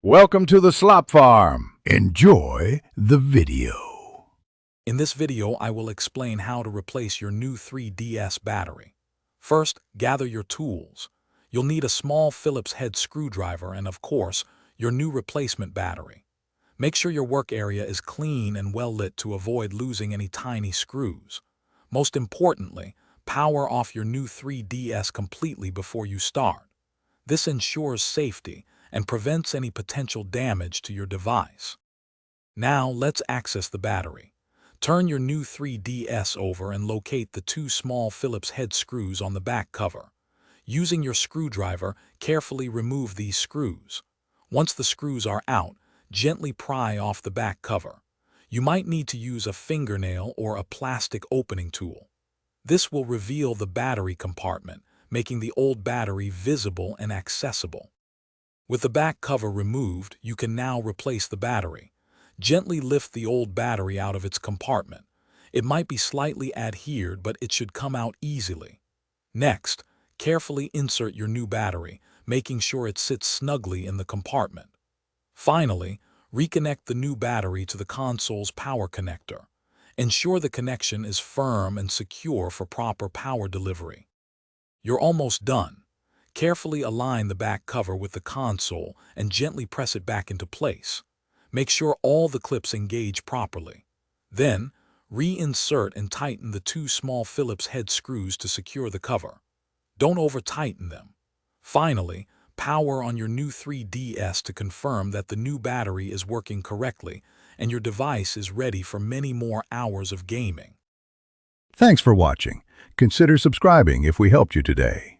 Welcome to the Slop Farm. Enjoy the video. In this video, I will explain how to replace your new 3DS battery. First, gather your tools. You'll need a small Phillips head screwdriver and, of course, your new replacement battery. Make sure your work area is clean and well lit to avoid losing any tiny screws. Most importantly, power off your new 3DS completely before you start. This ensures safety and prevents any potential damage to your device. Now let's access the battery. Turn your new 3DS over and locate the two small Phillips head screws on the back cover. Using your screwdriver, carefully remove these screws. Once the screws are out, gently pry off the back cover. You might need to use a fingernail or a plastic opening tool. This will reveal the battery compartment, making the old battery visible and accessible. With the back cover removed, you can now replace the battery. Gently lift the old battery out of its compartment. It might be slightly adhered, but it should come out easily. Next, carefully insert your new battery, making sure it sits snugly in the compartment. Finally, reconnect the new battery to the console's power connector. Ensure the connection is firm and secure for proper power delivery. You're almost done. Carefully align the back cover with the console and gently press it back into place. Make sure all the clips engage properly. Then, reinsert and tighten the two small Phillips head screws to secure the cover. Don't over-tighten them. Finally, power on your new 3DS to confirm that the new battery is working correctly and your device is ready for many more hours of gaming. Thanks for watching. Consider subscribing if we helped you today.